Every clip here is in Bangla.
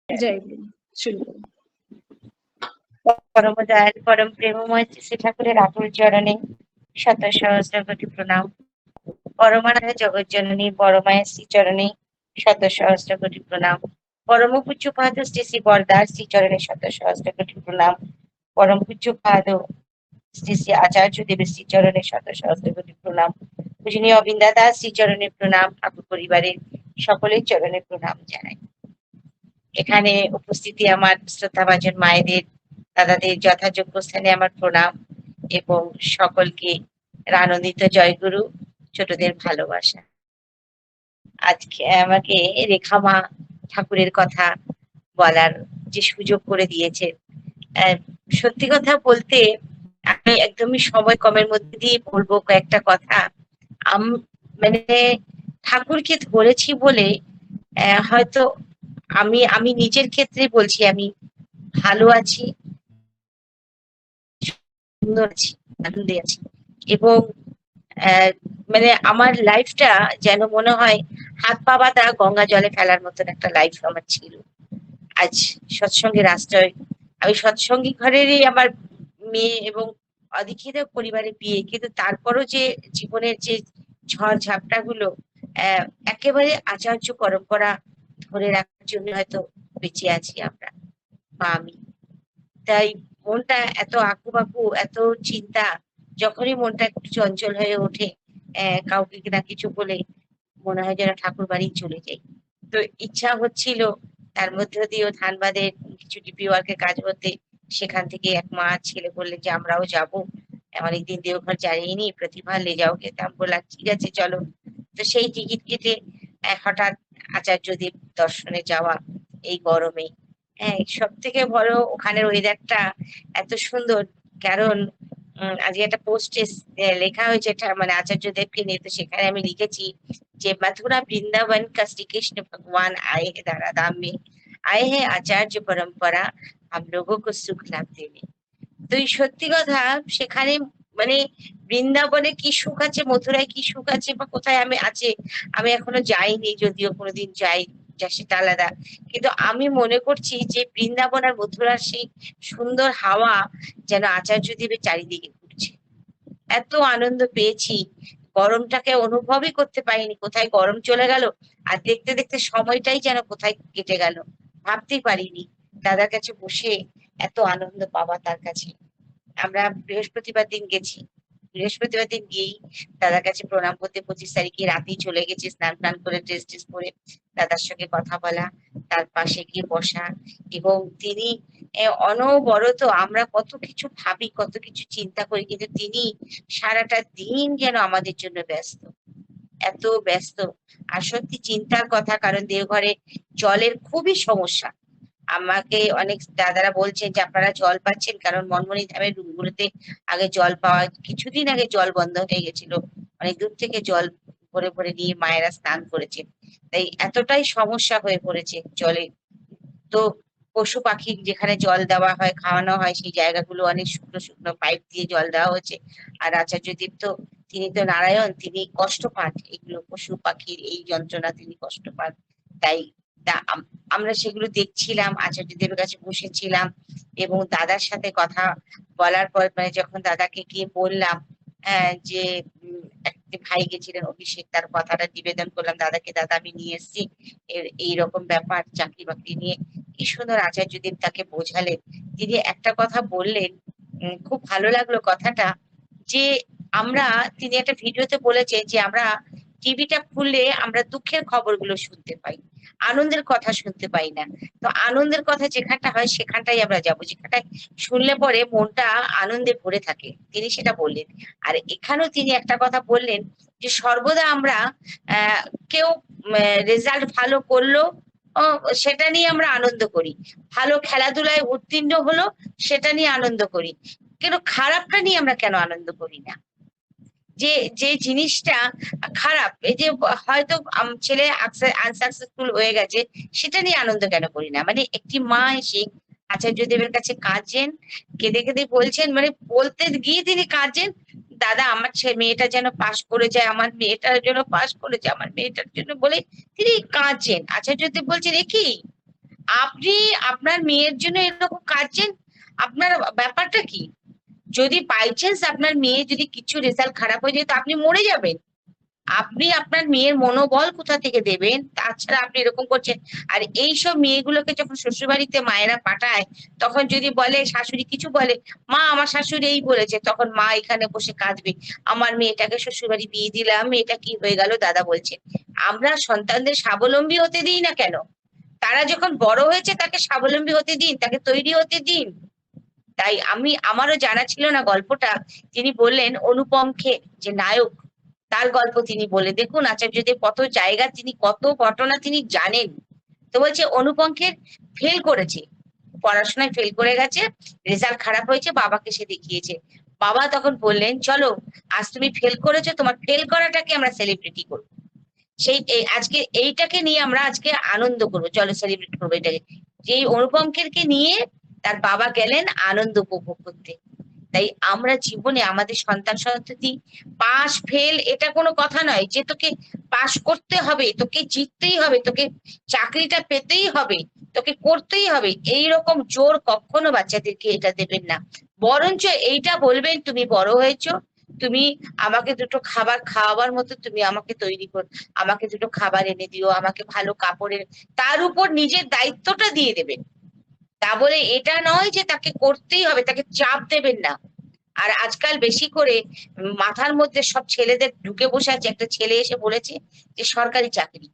জয় গুরু। শুরু করুন। পরম দয়াল পরম প্রেমময় শ্রী ঠাকুরের আকুল চরণে শত সহস্র কোটি প্রণাম। পরমানন্দ জগৎ জননী পরমায়ের শ্রী চরণে শত সহস্র কোটি প্রণাম। পরম পূজ্যপাদ শ্রী শ্রী বরদার শ্রী চরণে শত সহস্র কোটি প্রণাম। পরম পূজ্যপাদ শ্রী শ্রী আচার্য দেবের শ্রী চরণে শত সহস্র কোটি প্রণাম। পূজনীয় অবিন্দা দাস শ্রী চরণে প্রণাম। ঠাকুর পরিবারের সকলের চরণে প্রণাম জানাই। এখানে উপস্থিতি আমার শ্রদ্ধাভাজন মায়েদের, দাদাদের যথাযোগ্য স্থানে আমার প্রণাম এবং সকলকে আনন্দিত জয়গুরু, ছোটদের ভালোবাসা। আজকে আমাকে রেখা মা ঠাকুরের কথা বলার যে সুযোগ করে দিয়েছে, সত্যি কথা বলতে আমি একদমই সময় কমের মধ্যে দিয়ে বলবো কয়েকটা কথা। মানে ঠাকুরকে ধরেছি বলে হয়তো আমি আমি নিজের ক্ষেত্রে বলছি, আমি ভালো আছি, সুন্দর আছি, আনন্দে আছি এবং মানে আমার লাইফটা যেন মনে হয় হাত পা বাঁধা গঙ্গা জলে ফেলার মতন একটা লাইফ আমার ছিল। আজ সৎসঙ্গের আশ্রয়, আমি সৎসঙ্গী ঘরেরই আমার মেয়ে এবং অদীক্ষিত পরিবারে বিয়ে, কিন্তু তারপরও যে জীবনের যে ঝড় ঝাপটা গুলো, একেবারে আচার্য পরম্পরা ধরে রাখার জন্য হয়তো বেঁচে আছি আমরা বা আমি। তাই মনটা এত আঁকুবাকু, এত চিন্তা, যখনই মনটা একটু চঞ্চল হয়ে ওঠে, কাউকে না কিছু বলে মনে হয় যেন ঠাকুর বাড়ি চলে যাই। তো ইচ্ছা হচ্ছিল, তার মধ্যে দিয়েও ধানবাদের কিছু ডিপি ওয়ার্কের কাজ হতে, সেখান থেকে এক মা ছেলে বললেন যে আমরাও যাবো, অনেকদিন দেওঘর যাইনি, প্রতিভা লে যাও খেতাম, বললাম ঠিক আছে চলো। তো সেই টিকিট কেটে হঠাৎ আচার্যদেব দর্শনে যাওয়া এই গরমে। হ্যাঁ, সব থেকে বড় ওখানের ওয়েদারটা এত সুন্দর, কারণ আজকে একটা পোস্টে লেখা হয়েছে, মানে আচার্য দেবকে নিয়ে, তো সেখানে আমি লিখেছি যে मथुरा वृंदावन का श्री कृष्ण भगवान आए हैं धरा धाम में, आए हैं आचार्य परंपरा हम लोगों को सुख लाभ देने। তো এই সত্যি কথা, সেখানে মানে বৃন্দাবনে কি সুখ আছে, মথুরায় কি সুখ আছে বা কোথায় আমি আছে, আমি এখনো যাইনি, যদিও কোনোদিন যাই, যা সেটা আলাদা। কিন্তু আমি মনে করছি যে বৃন্দাবন আর মথুরার সেই সুন্দর হাওয়া যেন আচার্যদেবের চারিদিকে ঘুরছে। এত আনন্দ পেয়েছি, গরমটাকে অনুভবই করতে পারিনি, কোথায় গরম চলে গেল, আর দেখতে দেখতে সময়টাই যেন কোথায় কেটে গেল ভাবতেই পারিনি। দাদার কাছে বসে এত আনন্দ পাওয়া তার কাছে। আমরা বৃহস্পতিবার দিন গেছি, বৃহস্পতিবার দিন গিয়েই দাদার কাছে প্রণাম করতে 25 তারিখে রাতেই চলে গেছি, স্নান টান করে ড্রেস ট্রেস পরে দাদার সঙ্গে কথা বলা, তার পাশে গিয়ে বসা, এবং তিনি অনবরত, আমরা কত কিছু ভাবি, কত কিছু চিন্তা করি, কিন্তু তিনি সারাটা দিন যেন আমাদের জন্য ব্যস্ত, এত ব্যস্ত। আর সত্যি চিন্তার কথা, কারণ দেওঘরে জলের খুবই সমস্যা। আমাকে অনেক দাদারা বলছেন যে আপনারা জল পাচ্ছেন, কারণ মনমনি ধামের রুমগুলোতে আগে জল পাওয়া, কিছুদিন আগে জল বন্ধ হয়ে গেছিল, অনেক দূর থেকে জল ভরে ভরে নিয়ে মায়েরা স্নান করেছেন, তাই এতটাই সমস্যা হয়ে পড়েছে জলে। তো পশু পাখি যেখানে জল দেওয়া হয়, খাওয়ানো হয়, সেই জায়গাগুলো অনেক শুকনো শুকনো পাইপ দিয়ে জল দেওয়া হচ্ছে। আর আচার্যদেব তো, তিনি তো নারায়ণ, তিনি কষ্ট পান, এগুলো পশু পাখির এই যন্ত্রণা তিনি কষ্ট পান। তাই আমরা সেগুলো দেখছিলাম, আচার্যদেবের কাছে বসেছিলাম, এবং দাদার সাথে কথা বলার পর, মানে যখন দাদাকে গিয়ে বললাম যে একটা ভাই গেছিলেন অভিষেক, তার কথাটা নিবেদন করলাম দাদাকে, দাদা আমি নিয়ে এসেছি এইরকম ব্যাপার, চাকরি বাকরি নিয়ে। কি সুন্দর আচার্যদেব তাকে বোঝালেন। তিনি একটা কথা বললেন, খুব ভালো লাগলো কথাটা, যে আমরা, তিনি একটা ভিডিওতে বলেছেন যে আমরা টিভিটা খুললে আমরা দুঃখের খবরগুলো শুনতে পাই, আনন্দের কথা শুনতে পাই না। তো আনন্দের কথা যেখানটা হয় সেখানটাই আমরা যাবো, যেখানটায় শুনলে পরে মনটা আনন্দে ভরে থাকে, তিনি সেটা বললেন। আর এখানেও তিনি একটা কথা বললেন যে সর্বদা আমরা কেউ রেজাল্ট ভালো করলো সেটা নিয়ে আমরা আনন্দ করি, ভালো খেলাধুলায় উত্তীর্ণ হলো সেটা নিয়ে আনন্দ করি, কিন্তু খারাপটা নিয়ে আমরা কেন আনন্দ করি না? যে যে জিনিসটা খারাপ, এই যে হয়তো ছেলে আনসাকসেসফুল হয়ে গেছে, সেটা নিয়ে আনন্দ কেন করি না? মানে একটি মা এসে আচার্যদেবের কাছে কাঁদছেন, কেঁদে কেঁদে বলছেন, মানে বলতে গিয়ে তিনি কাঁদছেন, দাদা আমার মেয়েটা যেন পাশ করে যায়, আমার মেয়েটার জন্য পাশ করে যায়, আমার মেয়েটার জন্য বলে তিনি কাঁদছেন। আচার্যদেব বলছেন এ কি, আপনি আপনার মেয়ের জন্য এরকম কাঁদছেন, আপনার ব্যাপারটা কি? যদি বাই চান্স আপনার মেয়ে যদি কিছু রেজাল্ট খারাপ হয়ে যায় তো আপনি মরে যাবেন। আপনি আপনার মেয়ের মনোবল কোথা থেকে দেবেন? তাছাড়া আপনি এরকম করছেন। আর এইসব মেয়েগুলোকে যখন শ্বশুরবাড়িতে মায়েরা পাঠায়, তখন যদি বলে শাশুড়ি কিছু বলে, মা আমার শাশুড়ি এই বলেছে, তখন মা এখানে বসে কাঁদবে, আমার মেয়েটাকে শ্বশুরবাড়ি বিয়ে দিলাম, মেয়েটা কি হয়ে গেল দাদা বলছে। আমরা সন্তানদের স্বাবলম্বী হতে দিই না কেন? তারা যখন বড় হয়েছে তাকে স্বাবলম্বী হতে দিন, তাকে তৈরি হতে দিন। তাই আমারও জানা ছিল না গল্পটা। তিনি বললেন অনুপম খের যে নায়ক, তার গল্প তিনি বলে দেখুন আচার্যদেব কত জায়গা তিনি কত ঘটনা তিনি জানেন। তো বলছে অনুপম খের ফেল করেছে, পড়াশোনায় ফেল করে গেছে, রেজাল্ট খারাপ হয়েছে, বাবাকে সে দেখিয়েছে। বাবা তখন বললেন চলো, আজ তুমি ফেল করেছো, তোমার ফেল করাটাকে আমরা সেলিব্রিটি করবো। আজকে এইটাকে নিয়ে আমরা আজকে আনন্দ করবো, চলো সেলিব্রেট করবো এটাকে। যে অনুপম খেরকে নিয়ে তার বাবা গেলেন আনন্দ উপভোগ করতে। তাই আমরা জীবনে আমাদের সন্তান সন্ততি পাস ফেল এটা কোনো কথা নয় যে তোকে পাস করতে হবে, তোকে জিততেই হবে, তোকে চাকরিটা পেতেই হবে, তোকে করতেই হবে, এইরকম জোর কখনো বাচ্চাদেরকে এটা দেবেন না। বরঞ্চ এইটা বলবেন তুমি বড় হয়েছো, তুমি আমাকে দুটো খাবার খাওয়াবার মতো তুমি আমাকে তৈরি কর, আমাকে দুটো খাবার এনে দিও, আমাকে ভালো কাপড় এনে, তার উপর নিজের দায়িত্বটা দিয়ে দেবেন। তা বলে এটা নয় যে তাকে করতেই হবে, তাকে চাপ দেবেন না। আর আজকাল বেশি করে মাথার মধ্যে সব ছেলেদের ঢুকে বসে আছে। একটা ছেলে এসে বলেছে যে সরকারি চাকরি,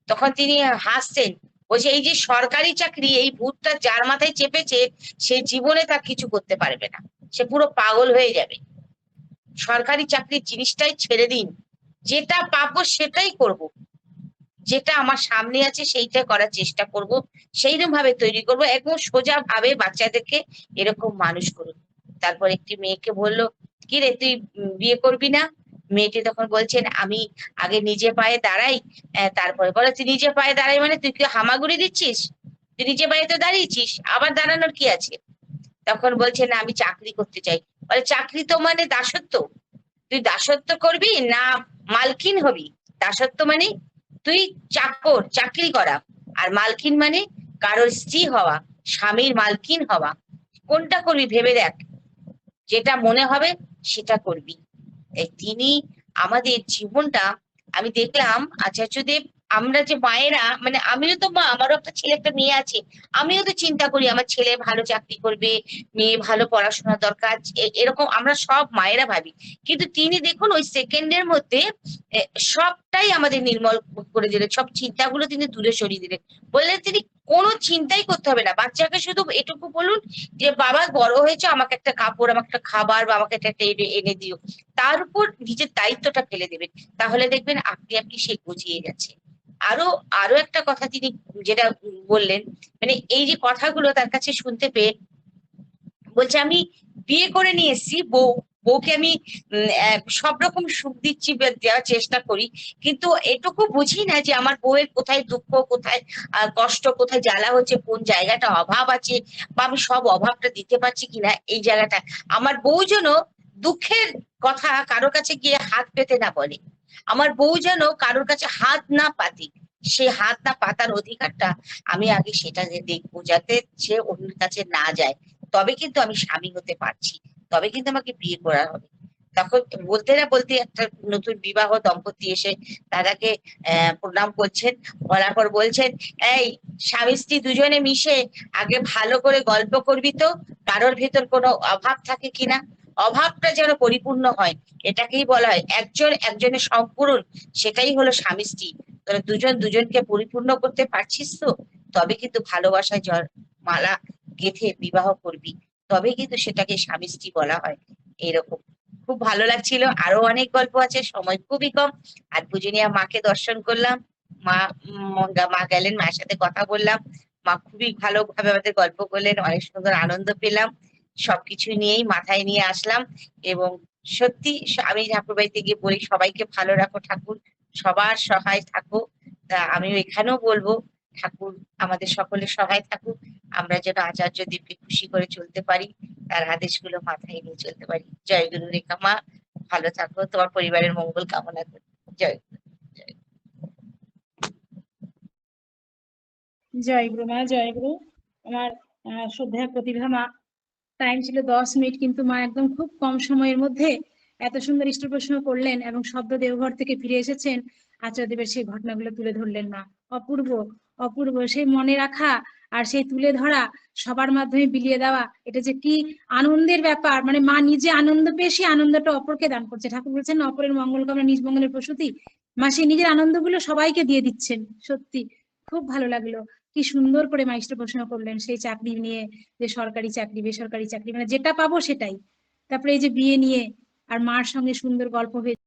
তখন তিনি হাসছেন, বলছে এই যে সরকারি চাকরি, এই ভূতটা যার মাথায় চেপেছে সে জীবনে তা কিছু করতে পারবে না, সে পুরো পাগল হয়ে যাবে। সরকারি চাকরির জিনিসটাই ছেড়ে দিন, যেটা পাবো সেটাই করব, যেটা আমার সামনে আছে সেইটা করার চেষ্টা করব, সেইরকম ভাবে তৈরি করব, একদম সোজা ভাবে বাচ্চাদেরকে এরকম মানুষ করুন। তারপর একটি মেয়েকে বললো কি রে তুই বিয়ে করবি না? মেয়েটি তখন বলছেন আমি আগে নিজে পায়ে দাঁড়াই, তারপরে বলে তুই নিজে পায়ে দাঁড়াই মানে তুই কি হামাগুড়ি দিচ্ছিস? তুই নিজে পায়ে তো দাঁড়িয়েছিস, আবার দাঁড়ানোর কি আছে? তখন বলছে না আমি চাকরি করতে চাই। বলে চাকরি তো মানে দাসত্ব, তুই দাসত্ব করবি না মালকিন হবি? দাসত্ব মানে তুই চাকর চাকরি করা, আর মালকিন মানে কারোর স্ত্রী হওয়া, স্বামীর মালকিন হওয়া। কোনটা করবি ভেবে দেখ, যেটা মনে হবে সেটা করবি। তিনি আমাদের জীবনটা, আমি দেখলাম আচার্যদেব, আমরা যে মায়েরা মানে আমিও তো মা, আমারও একটা ছেলে একটা মেয়ে আছে, আমিও তো চিন্তা করি আমার ছেলে ভালো চাকরি করবে, মেয়ে ভালো পড়াশোনা দরকার, এরকম আমরা সব মায়েরা ভাবি। কিন্তু তিনি দেখুন ওই সেকেন্ডের মধ্যে এ, সবটাই আমাদের নির্মল করে দিলেন, সব চিন্তাগুলো তিনি দূরে সরিয়ে দিলেন। বললেন তিনি কোনো চিন্তাই করতে হবে না, বাচ্চাকে শুধু এটুকু বলুন যে বাবা বড় হয়েছে, আমাকে একটা কাপড়, আমাকে একটা খাবার বা আমাকে একটা এনে দিও, তার উপর নিজের দায়িত্বটা ফেলে দেবেন। তাহলে দেখবেন আপনি আপনি সে বুঝিয়ে গেছে। আরো আরো একটা কথা তিনি যেটা বললেন, মানে এই যে কথাগুলো তার কাছে শুনতে পেয়ে বলছে আমি বিয়ে করে নিয়ে এসেছি, বউকে আমি সব রকম সুখ দিচ্ছি দেওয়ার চেষ্টা করি, কিন্তু এটুকু বুঝি না যে আমার বউয়ের কোথায় দুঃখ, কোথায় কষ্ট, কোথায় জ্বালা হচ্ছে, কোন জায়গাটা অভাব আছে, বা আমি সব অভাবটা দিতে পারছি কিনা এই জায়গাটা। আমার বউ যেন দুঃখের কথা কারোর কাছে গিয়ে হাত পেতে না বলে, আমার বউ যেন কারোর কাছে হাত না পাতে, সে হাত না পাতার অধিকারটা আমি আগে সেটা দেখবো, যাতে সে অন্যের কাছে না যায়। তবে কিন্তু আমি স্বামী হতে পারছি, তবে কিন্তু আমাকে বিয়ে করা হবে। তখন বলতে না বলতে একটা নতুন বিবাহ দম্পতি এসে দাদাকে প্রণাম করছেন, বলার পর বলছেন এই স্বামী স্ত্রী দুজনে মিশে আগে ভালো করে গল্প করবি তো, কারোর ভেতর কোনো অভাব থাকে কিনা, অভাবটা যেন পরিপূর্ণ হয়, এটাকেই বলা হয় একজন একজনের সম্পূরণ, সেটাই হলো স্বামী স্ত্রী। তোরা দুজন দুজনকে পরিপূর্ণ করতে পারছিস তো, তবে কিন্তু ভালোবাসায় মালা গেঁথে বিবাহ করবি, তবে কিন্তু সেটাকে স্বামী স্ত্রী বলা হয়। এরকম খুব ভালো লাগছিল। আরো অনেক গল্প আছে, সময় খুবই কম। আর পূজনীয়া মাকে দর্শন করলাম, মা মা গেলেন, মায়ের সাথে কথা বললাম, মা খুবই ভালোভাবে আমাদের গল্প করলেন, অনেক সুন্দর আনন্দ পেলাম, সবকিছু নিয়েই মাথায় নিয়ে আসলাম। এবং সত্যি আমি ঠাকুর বাড়িতে গিয়ে বলি সবাইকে ভালো রাখো ঠাকুর, সবার সহায় থাকো। তা আমিও এখানেও বলবো ঠাকুর আমাদের সকলের সহায় থাকুক, আমরা যেন আচার্য দেবকে খুশি করে চলতে পারি, তার আদেশগুলো মাথায় নিয়ে চলতে পারি। জয় গুরু রেখা মা, ভালো থাকো, তোমার পরিবারের মঙ্গল কামনা করি। জয় গুরু। জয় জয়গুরু মা, জয়গুরু। আমার শ্রদ্ধেয় প্রতিভা মা, টাইম ছিল 10 মিনিট, কিন্তু মা একদম খুব কম সময়ের মধ্যে এত সুন্দর ইষ্ট প্রশ্ন করলেন এবং শব্দ দেওঘর থেকে ফিরে এসেছেন, আচার্যদেবের সেই ঘটনাগুলো তুলে ধরলেন মা। অপূর্ব, অপূর্ব সেই মনে রাখা আর সেই তুলে ধরা, সবার মাধ্যমে বিলিয়ে দেওয়া, এটা যে কি আনন্দের ব্যাপার। মানে মা নিজে আনন্দ পেয়ে সেই আনন্দটা অপরকে দান করছে। ঠাকুর বলছেন না, অপরের মঙ্গল কামনা নিজ মঙ্গলের প্রসূতি। মা সেই নিজের আনন্দগুলো সবাইকে দিয়ে দিচ্ছেন। সত্যি খুব ভালো লাগলো। কি সুন্দর করে মা ইষ্ট প্রশ্ন করলেন সেই চাকরি নিয়ে, যে সরকারি চাকরি বেসরকারি চাকরি, মানে যেটা পাবো সেটাই। তারপরে এই যে বিয়ে নিয়ে, আর মার সঙ্গে সুন্দর গল্প হয়েছে।